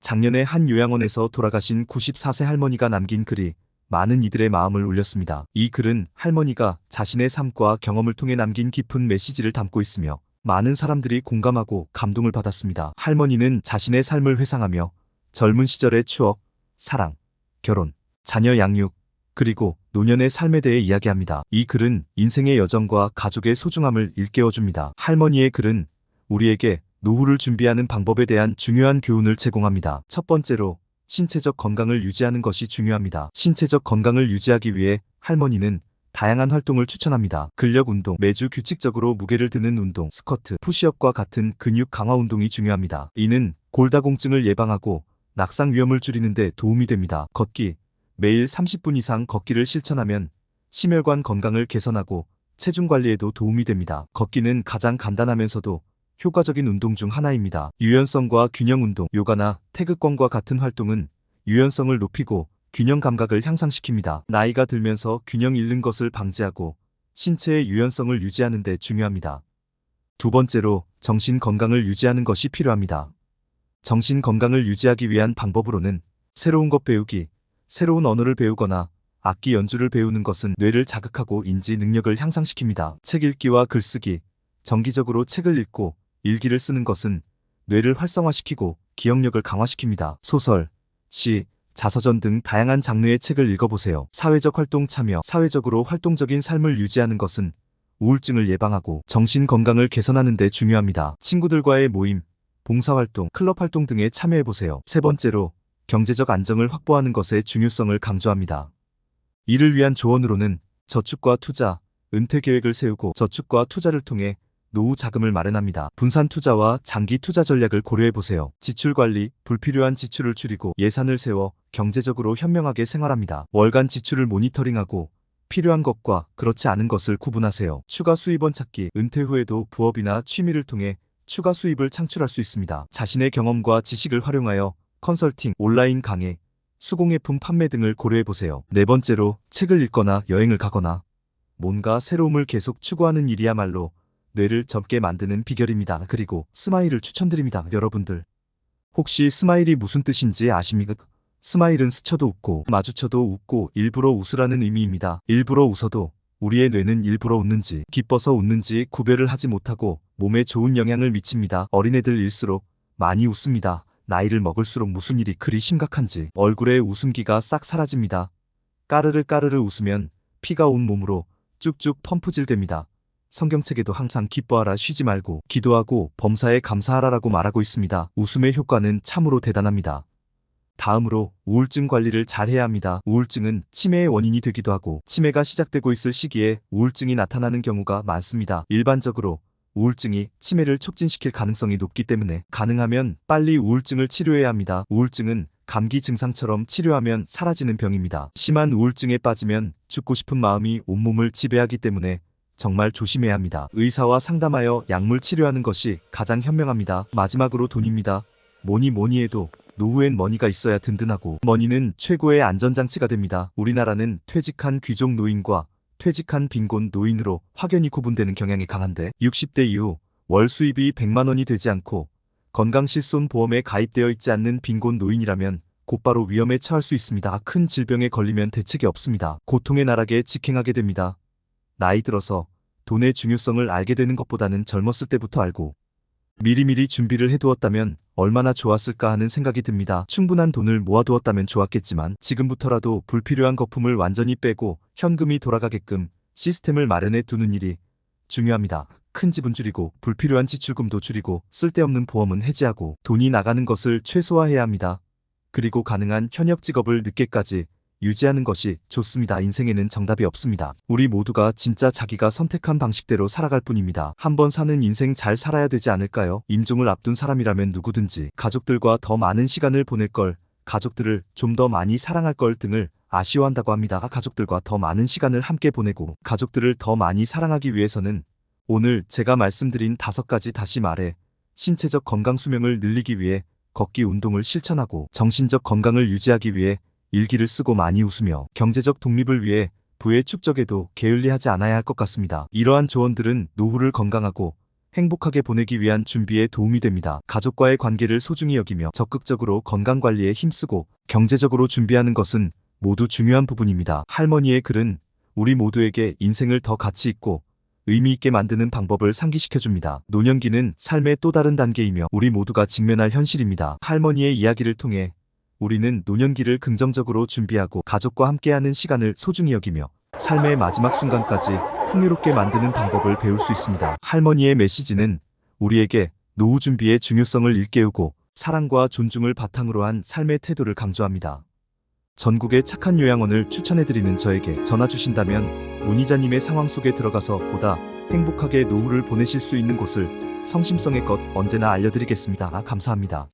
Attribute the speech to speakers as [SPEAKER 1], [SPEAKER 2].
[SPEAKER 1] 작년에 한 요양원에서 돌아가신 94세 할머니가 남긴 글이 많은 이들의 마음을 울렸습니다. 이 글은 할머니가 자신의 삶과 경험을 통해 남긴 깊은 메시지를 담고 있으며 많은 사람들이 공감하고 감동을 받았습니다. 할머니는 자신의 삶을 회상하며 젊은 시절의 추억, 사랑, 결혼, 자녀 양육, 그리고 노년의 삶에 대해 이야기합니다. 이 글은 인생의 여정과 가족의 소중함을 일깨워줍니다. 할머니의 글은 우리에게 노후를 준비하는 방법에 대한 중요한 교훈을 제공합니다. 첫 번째로 신체적 건강을 유지하는 것이 중요합니다. 신체적 건강을 유지하기 위해 할머니는 다양한 활동을 추천합니다. 근력 운동, 매주 규칙적으로 무게를 드는 운동, 스쿼트, 푸시업과 같은 근육 강화 운동이 중요합니다. 이는 골다공증을 예방하고 낙상 위험을 줄이는 데 도움이 됩니다. 걷기, 매일 30분 이상 걷기를 실천하면 심혈관 건강을 개선하고 체중 관리에도 도움이 됩니다. 걷기는 가장 간단하면서도 효과적인 운동 중 하나입니다. 유연성과 균형 운동, 요가나 태극권과 같은 활동은 유연성을 높이고 균형 감각을 향상시킵니다. 나이가 들면서 균형 잃는 것을 방지하고 신체의 유연성을 유지하는 데 중요합니다. 두 번째로 정신 건강을 유지하는 것이 필요합니다. 정신 건강을 유지하기 위한 방법으로는 새로운 것 배우기, 새로운 언어를 배우거나 악기 연주를 배우는 것은 뇌를 자극하고 인지 능력을 향상시킵니다. 책 읽기와 글쓰기, 정기적으로 책을 읽고 일기를 쓰는 것은 뇌를 활성화시키고 기억력을 강화시킵니다. 소설, 시, 자서전 등 다양한 장르의 책을 읽어보세요. 사회적 활동 참여, 사회적으로 활동적인 삶을 유지하는 것은 우울증을 예방하고 정신 건강을 개선하는 데 중요합니다. 친구들과의 모임, 봉사활동, 클럽 활동 등에 참여해보세요. 세 번째로 경제적 안정을 확보하는 것의 중요성을 강조합니다. 이를 위한 조언으로는 저축과 투자, 은퇴 계획을 세우고 저축과 투자를 통해 노후 자금을 마련합니다. 분산 투자와 장기 투자 전략을 고려해보세요. 지출 관리, 불필요한 지출을 줄이고 예산을 세워 경제적으로 현명하게 생활합니다. 월간 지출을 모니터링하고 필요한 것과 그렇지 않은 것을 구분하세요. 추가 수입원 찾기, 은퇴 후에도 부업이나 취미를 통해 추가 수입을 창출할 수 있습니다. 자신의 경험과 지식을 활용하여 컨설팅, 온라인 강의, 수공예품 판매 등을 고려해보세요. 네 번째로 책을 읽거나 여행을 가거나 뭔가 새로움을 계속 추구하는 일이야말로 뇌를 젊게 만드는 비결입니다. 그리고 스마일을 추천드립니다. 여러분들 혹시 스마일이 무슨 뜻인지 아십니까? 스마일은 스쳐도 웃고 마주쳐도 웃고 일부러 웃으라는 의미입니다. 일부러 웃어도 우리의 뇌는 일부러 웃는지 기뻐서 웃는지 구별을 하지 못하고 몸에 좋은 영향을 미칩니다. 어린애들일수록 많이 웃습니다. 나이를 먹을수록 무슨 일이 그리 심각한지 얼굴에 웃음기가 싹 사라집니다. 까르르 까르르 웃으면 피가 온 몸으로 쭉쭉 펌프질됩니다. 성경책에도 항상 기뻐하라 쉬지 말고 기도하고 범사에 감사하라라고 말하고 있습니다. 웃음의 효과는 참으로 대단합니다. 다음으로 우울증 관리를 잘 해야 합니다. 우울증은 치매의 원인이 되기도 하고 치매가 시작되고 있을 시기에 우울증이 나타나는 경우가 많습니다. 일반적으로 우울증이 치매를 촉진시킬 가능성이 높기 때문에 가능하면 빨리 우울증을 치료해야 합니다. 우울증은 감기 증상처럼 치료하면 사라지는 병입니다. 심한 우울증에 빠지면 죽고 싶은 마음이 온몸을 지배하기 때문에 정말 조심해야 합니다. 의사와 상담하여 약물 치료하는 것이 가장 현명합니다. 마지막으로 돈입니다. 뭐니 해도 노후엔 머니가 있어야 든든하고 머니는 최고의 안전장치가 됩니다. 우리나라는 퇴직한 귀족 노인과 퇴직한 빈곤 노인으로 확연히 구분되는 경향이 강한데 60대 이후 월 수입이 100만 원이 되지 않고 건강실손보험에 가입되어 있지 않는 빈곤 노인이라면 곧바로 위험에 처할 수 있습니다. 큰 질병에 걸리면 대책이 없습니다. 고통의 나락에 직행하게 됩니다. 나이 들어서 돈의 중요성을 알게 되는 것보다는 젊었을 때부터 알고 미리미리 준비를 해두었다면 얼마나 좋았을까 하는 생각이 듭니다. 충분한 돈을 모아두었다면 좋았겠지만 지금부터라도 불필요한 거품을 완전히 빼고 현금이 돌아가게끔 시스템을 마련해 두는 일이 중요합니다. 큰 집은 줄이고 불필요한 지출금도 줄이고 쓸데없는 보험은 해지하고 돈이 나가는 것을 최소화해야 합니다. 그리고 가능한 현역 직업을 늦게까지 유지하는 것이 좋습니다. 인생에는 정답이 없습니다. 우리 모두가 진짜 자기가 선택한 방식대로 살아갈 뿐입니다. 한번 사는 인생 잘 살아야 되지 않을까요? 임종을 앞둔 사람이라면 누구든지 가족들과 더 많은 시간을 보낼 걸, 가족들을 좀 더 많이 사랑할 걸 등을 아쉬워한다고 합니다. 가족들과 더 많은 시간을 함께 보내고 가족들을 더 많이 사랑하기 위해서는 오늘 제가 말씀드린 5가지 다시 말해 신체적 건강 수명을 늘리기 위해 걷기 운동을 실천하고 정신적 건강을 유지하기 위해 일기를 쓰고 많이 웃으며 경제적 독립을 위해 부의 축적에도 게을리하지 않아야 할 것 같습니다. 이러한 조언들은 노후를 건강하고 행복하게 보내기 위한 준비에 도움이 됩니다. 가족과의 관계를 소중히 여기며 적극적으로 건강관리에 힘쓰고 경제적으로 준비하는 것은 모두 중요한 부분입니다. 할머니의 글은 우리 모두에게 인생을 더 가치 있고 의미 있게 만드는 방법을 상기시켜줍니다. 노년기는 삶의 또 다른 단계이며 우리 모두가 직면할 현실입니다. 할머니의 이야기를 통해 우리는 노년기를 긍정적으로 준비하고 가족과 함께하는 시간을 소중히 여기며 삶의 마지막 순간까지 풍요롭게 만드는 방법을 배울 수 있습니다. 할머니의 메시지는 우리에게 노후 준비의 중요성을 일깨우고 사랑과 존중을 바탕으로 한 삶의 태도를 강조합니다. 전국의 착한 요양원을 추천해드리는 저에게 전화 주신다면 문의자님의 상황 속에 들어가서 보다 행복하게 노후를 보내실 수 있는 곳을 성심성의껏 언제나 알려드리겠습니다. 감사합니다.